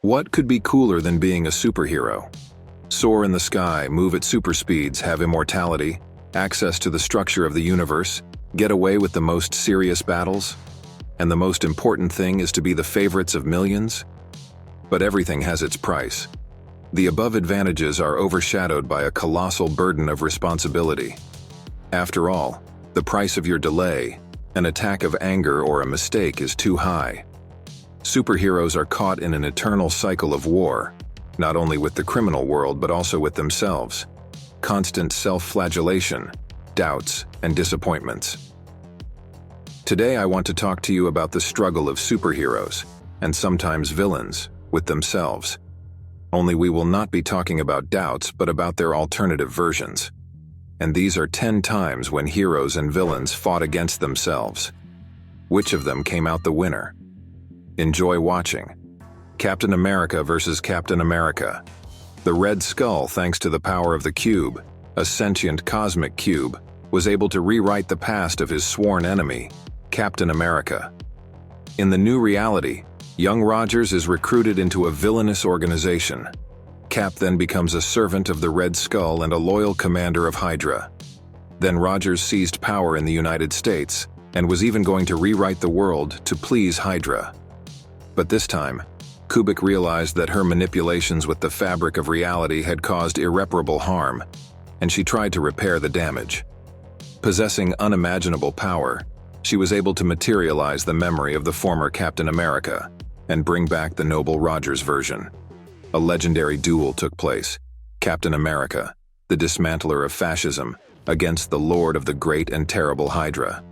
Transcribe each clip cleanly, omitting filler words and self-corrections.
What could be cooler than being a superhero? Soar in the sky, move at super speeds, have immortality, access to the structure of the universe, get away with the most serious battles? And the most important thing is to be the favorites of millions? But everything has its price. The above advantages are overshadowed by a colossal burden of responsibility. After all, the price of your delay, an attack of anger or a mistake is too high. Superheroes are caught in an eternal cycle of war, not only with the criminal world but also with themselves. Constant self-flagellation, doubts, and disappointments. Today I want to talk to you about the struggle of superheroes, and sometimes villains, with themselves. Only we will not be talking about doubts but about their alternative versions. And these are 10 times when heroes and villains fought against themselves. Which of them came out the winner? Enjoy watching. Captain America versus Captain America. The Red Skull, thanks to the power of the cube, a sentient cosmic cube, was able to rewrite the past of his sworn enemy, Captain America. In the new reality, young Rogers is recruited into a villainous organization. Cap then becomes a servant of the Red Skull and a loyal commander of Hydra. Then Rogers seized power in the United States and was even going to rewrite the world to please Hydra. But this time, Kubrick realized that her manipulations with the fabric of reality had caused irreparable harm, and she tried to repair the damage. Possessing unimaginable power, she was able to materialize the memory of the former Captain America and bring back the noble Rogers version. A legendary duel took place. Captain America, the dismantler of fascism, against the lord of the great and terrible Hydra.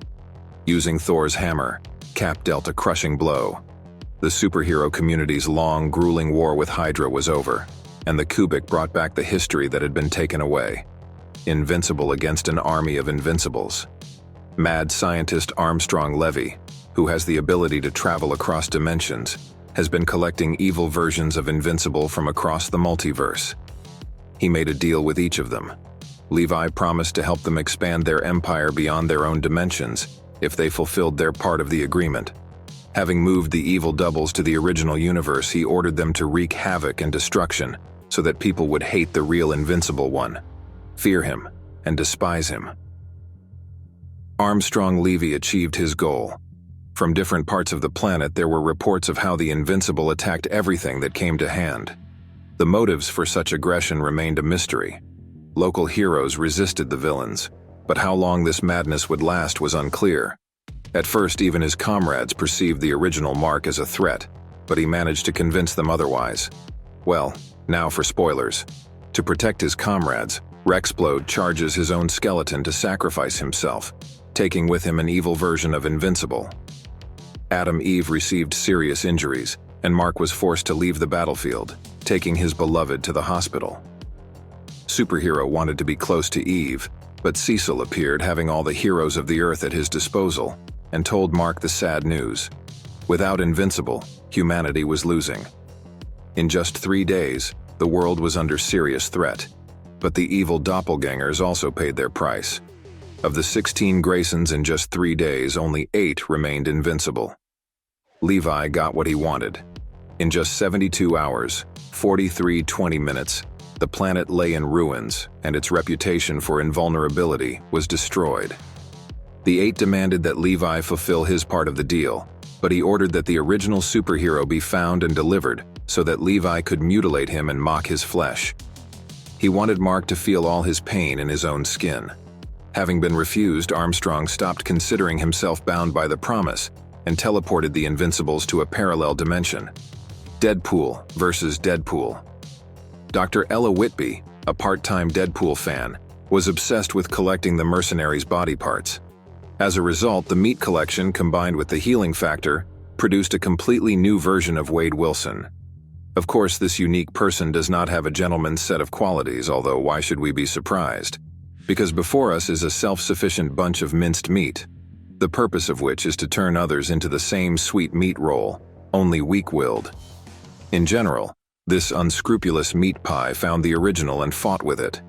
Using Thor's hammer, Cap dealt a crushing blow. The superhero community's long, grueling war with Hydra was over, and the Kubrick brought back the history that had been taken away. Invincible against an army of invincibles. Mad scientist Armstrong Levy, who has the ability to travel across dimensions, has been collecting evil versions of Invincible from across the multiverse. He made a deal with each of them. Levi promised to help them expand their empire beyond their own dimensions if they fulfilled their part of the agreement. Having moved the evil doubles to the original universe, he ordered them to wreak havoc and destruction so that people would hate the real Invincible one, fear him, and despise him. Armstrong Levy achieved his goal. From different parts of the planet, there were reports of how the Invincible attacked everything that came to hand. The motives for such aggression remained a mystery. Local heroes resisted the villains, but how long this madness would last was unclear. At first, even his comrades perceived the original Mark as a threat, but he managed to convince them otherwise. Well, now for spoilers. To protect his comrades, Rexplode charges his own skeleton to sacrifice himself, taking with him an evil version of Invincible. Adam Eve received serious injuries, and Mark was forced to leave the battlefield, taking his beloved to the hospital. Superhero wanted to be close to Eve, but Cecil appeared, having all the heroes of the Earth at his disposal, and told Mark the sad news. Without Invincible, humanity was losing. In just 3 days, the world was under serious threat, but the evil doppelgangers also paid their price. Of the 16 Graysons in just 3 days, only 8 remained invincible. Levi got what he wanted. In just 72 hours, 43:20 minutes, the planet lay in ruins, and its reputation for invulnerability was destroyed. The 8 demanded that Levi fulfill his part of the deal, but he ordered that the original superhero be found and delivered so that Levi could mutilate him and mock his flesh. He wanted Mark to feel all his pain in his own skin. Having been refused, Armstrong stopped considering himself bound by the promise and teleported the Invincibles to a parallel dimension. Deadpool versus Deadpool. Dr. Ella Whitby, a part-time Deadpool fan, was obsessed with collecting the mercenaries' body parts. As a result, the meat collection combined with the healing factor produced a completely new version of Wade Wilson. Of course, this unique person does not have a gentleman's set of qualities, although why should we be surprised? Because before us is a self-sufficient bunch of minced meat, the purpose of which is to turn others into the same sweet meat roll, only weak-willed. In general, this unscrupulous meat pie found the original and fought with it.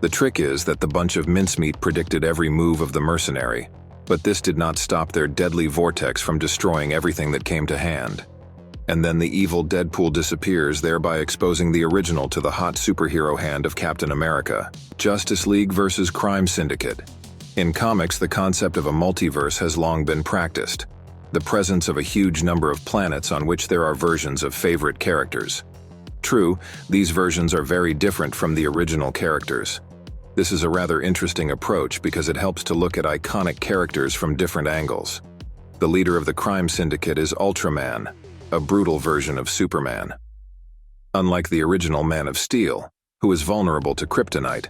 The trick is that the bunch of mincemeat predicted every move of the mercenary, but this did not stop their deadly vortex from destroying everything that came to hand. and then the evil Deadpool disappears, thereby exposing the original to the hot superhero hand of Captain America. Justice League versus Crime Syndicate. In comics, the concept of a multiverse has long been practiced. The presence of a huge number of planets on which there are versions of favorite characters. True, these versions are very different from the original characters. This is a rather interesting approach because it helps to look at iconic characters from different angles. The leader of the crime syndicate is Ultraman, a brutal version of Superman. Unlike the original Man of Steel, who is vulnerable to kryptonite,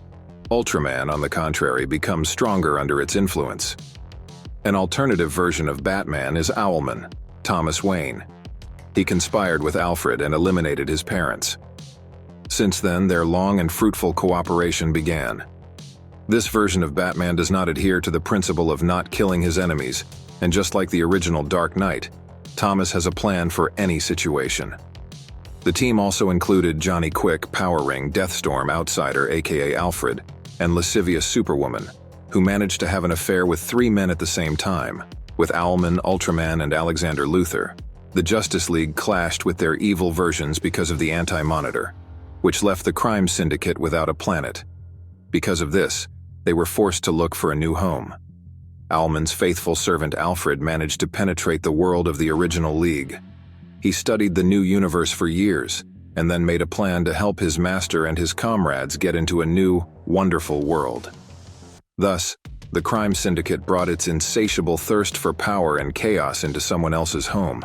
Ultraman, on the contrary, becomes stronger under its influence. An alternative version of Batman is Owlman, Thomas Wayne. He conspired with Alfred and eliminated his parents. Since then, their long and fruitful cooperation began. This version of Batman does not adhere to the principle of not killing his enemies, and just like the original Dark Knight, Thomas has a plan for any situation. The team also included Johnny Quick, Power Ring, Deathstorm, Outsider aka Alfred, and lascivious Superwoman, who managed to have an affair with 3 men at the same time, with Owlman, Ultraman, and Alexander Luthor. The Justice League clashed with their evil versions because of the Anti-Monitor, which left the crime syndicate without a planet. Because of this, they were forced to look for a new home. Owlman's faithful servant Alfred managed to penetrate the world of the original League. He studied the new universe for years, and then made a plan to help his master and his comrades get into a new, wonderful world. Thus, the crime syndicate brought its insatiable thirst for power and chaos into someone else's home.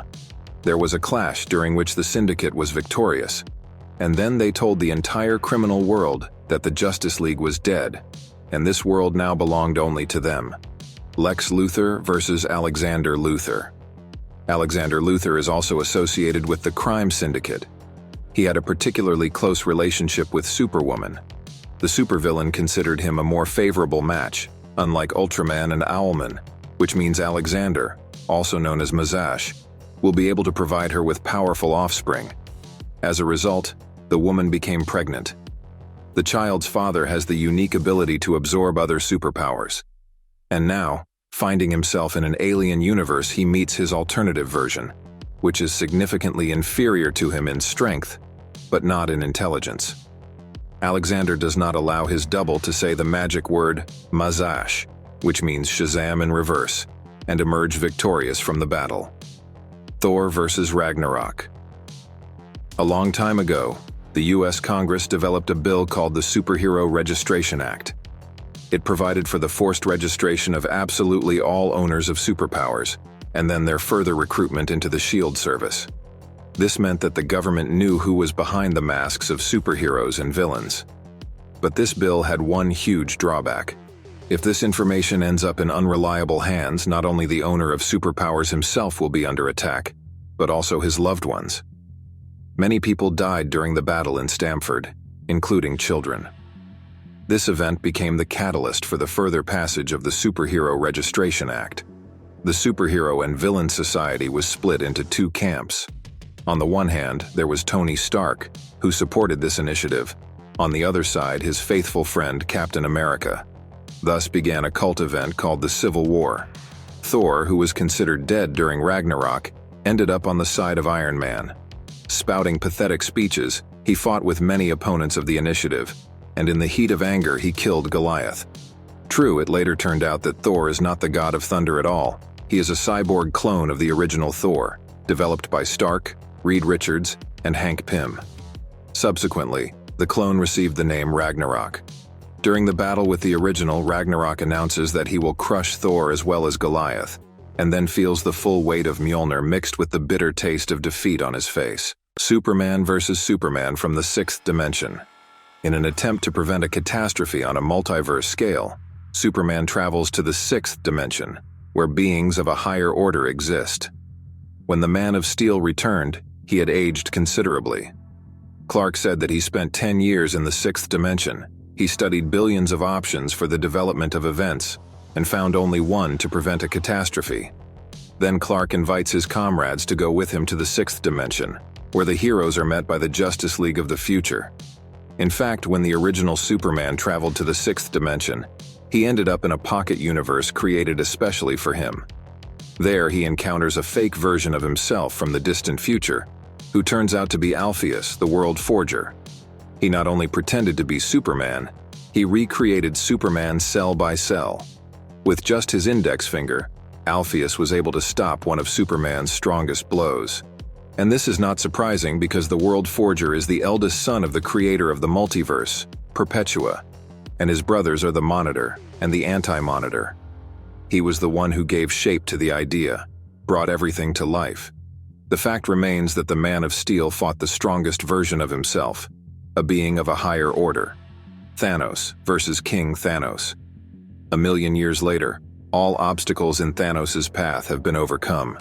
There was a clash during which the syndicate was victorious, and then they told the entire criminal world that the Justice League was dead, and this world now belonged only to them. Lex Luthor versus Alexander Luthor. Alexander Luthor is also associated with the crime syndicate. He had a particularly close relationship with Superwoman. The supervillain considered him a more favorable match, unlike Ultraman and Owlman, which means Alexander, also known as Mazash, will be able to provide her with powerful offspring. As a result, the woman became pregnant. The child's father has the unique ability to absorb other superpowers. And now, finding himself in an alien universe, he meets his alternative version, which is significantly inferior to him in strength, but not in intelligence. Alexander does not allow his double to say the magic word Mazash, which means Shazam in reverse, and emerge victorious from the battle. Thor versus Ragnarok. A long time ago, the US Congress developed a bill called the Superhero Registration Act. It provided for the forced registration of absolutely all owners of superpowers, and then their further recruitment into the SHIELD service. This meant that the government knew who was behind the masks of superheroes and villains. But this bill had one huge drawback. If this information ends up in unreliable hands, not only the owner of superpowers himself will be under attack, but also his loved ones. Many people died during the battle in Stamford, including children. This event became the catalyst for the further passage of the Superhero Registration Act. The superhero and villain society was split into 2 camps. On the one hand, there was Tony Stark, who supported this initiative. On the other side, his faithful friend Captain America. Thus began a cult event called the Civil War. Thor, who was considered dead during Ragnarok, ended up on the side of Iron Man. Spouting pathetic speeches, he fought with many opponents of the initiative, and in the heat of anger he killed Goliath. True, it later turned out that Thor is not the god of thunder at all. He is a cyborg clone of the original Thor, developed by Stark, Reed Richards, and Hank Pym. Subsequently, the clone received the name Ragnarok. During the battle with the original, Ragnarok announces that he will crush Thor as well as Goliath, and then feels the full weight of Mjolnir mixed with the bitter taste of defeat on his face. Superman versus Superman from the 6th dimension. In an attempt to prevent a catastrophe on a multiverse scale, Superman travels to the 6th dimension, where beings of a higher order exist. When the Man of Steel returned, he had aged considerably. Clark said that he spent 10 years in the 6th dimension. He studied billions of options for the development of events, and found only one to prevent a catastrophe. Then Clark invites his comrades to go with him to the 6th dimension, where the heroes are met by the Justice League of the future. In fact, when the original Superman traveled to the 6th dimension, he ended up in a pocket universe created especially for him. There he encounters a fake version of himself from the distant future, who turns out to be Alpheus, the World Forger. He not only pretended to be Superman, he recreated Superman cell by cell. With just his index finger, Alpheus was able to stop one of Superman's strongest blows. And this is not surprising because the World Forger is the eldest son of the creator of the multiverse, Perpetua, and his brothers are the Monitor and the Anti-Monitor. He was the one who gave shape to the idea, brought everything to life. The fact remains that the Man of Steel fought the strongest version of himself, a being of a higher order. Thanos versus King Thanos. 1,000,000 years later, all obstacles in Thanos' path have been overcome.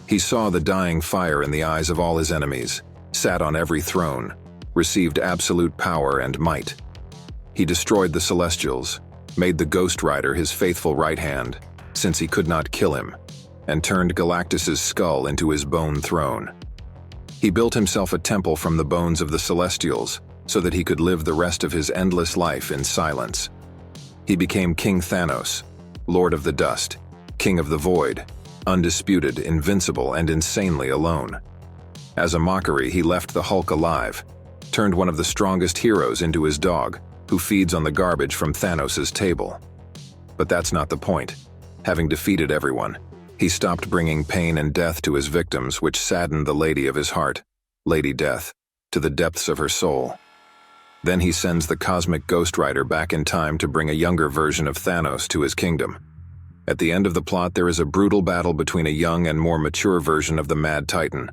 He saw the dying fire in the eyes of all his enemies, sat on every throne, received absolute power and might. He destroyed the Celestials, made the Ghost Rider his faithful right hand, since he could not kill him, and turned Galactus' skull into his bone throne. He built himself a temple from the bones of the Celestials so that he could live the rest of his endless life in silence. He became King Thanos, Lord of the Dust, King of the Void, undisputed, invincible, and insanely alone. As a mockery, he left the Hulk alive, turned one of the strongest heroes into his dog, who feeds on the garbage from Thanos' table. But that's not the point. Having defeated everyone, he stopped bringing pain and death to his victims, which saddened the lady of his heart, Lady Death, to the depths of her soul. Then he sends the cosmic Ghost Rider back in time to bring a younger version of Thanos to his kingdom. At the end of the plot, there is a brutal battle between a young and more mature version of the Mad Titan.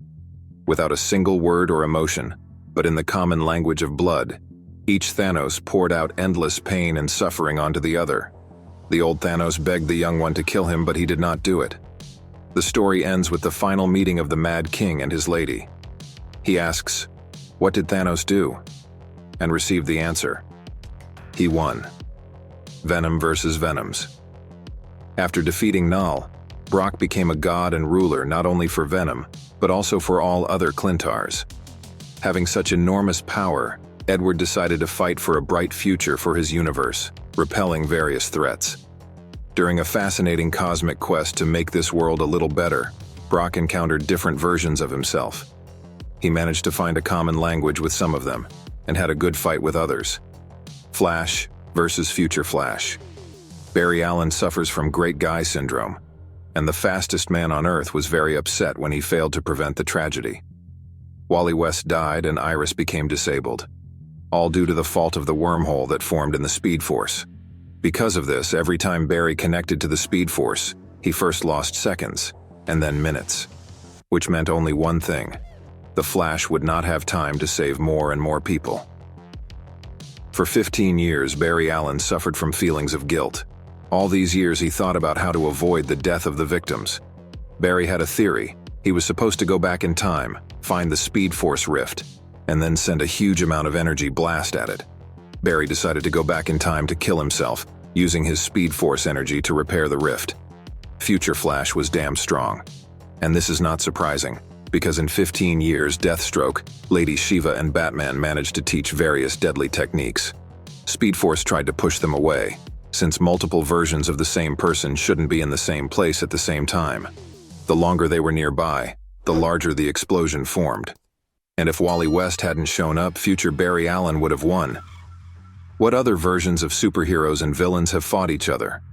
Without a single word or emotion, but in the common language of blood, each Thanos poured out endless pain and suffering onto the other. The old Thanos begged the young one to kill him, but he did not do it. The story ends with the final meeting of the Mad King and his lady. He asks, "What did Thanos do?" and received the answer. He won. Venom versus Venoms. After defeating Null, Brock became a god and ruler not only for Venom, but also for all other Clintars. Having such enormous power, Edward decided to fight for a bright future for his universe, repelling various threats. During a fascinating cosmic quest to make this world a little better, Brock encountered different versions of himself. He managed to find a common language with some of them, and had a good fight with others. Flash versus Future Flash. Barry Allen suffers from Great Guy Syndrome, and the fastest man on Earth was very upset when he failed to prevent the tragedy. Wally West died and Iris became disabled, all due to the fault of the wormhole that formed in the Speed Force. Because of this, every time Barry connected to the Speed Force, he first lost seconds, and then minutes. Which meant only one thing: the Flash would not have time to save more and more people. For 15 years, Barry Allen suffered from feelings of guilt. All these years he thought about how to avoid the death of the victims. Barry had a theory. He was supposed to go back in time, find the Speed Force rift, and then send a huge amount of energy blast at it. Barry decided to go back in time to kill himself, using his Speed Force energy to repair the rift. Future Flash was damn strong. And this is not surprising, because in 15 years, Deathstroke, Lady Shiva, and Batman managed to teach various deadly techniques. Speed Force tried to push them away, since multiple versions of the same person shouldn't be in the same place at the same time. The longer they were nearby, the larger the explosion formed. And if Wally West hadn't shown up, future Barry Allen would have won. What other versions of superheroes and villains have fought each other?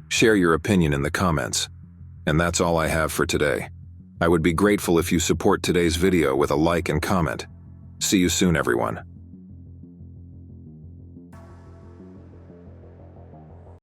Share your opinion in the comments. And that's all I have for today. I would be grateful if you support today's video with a like and comment. See you soon, everyone.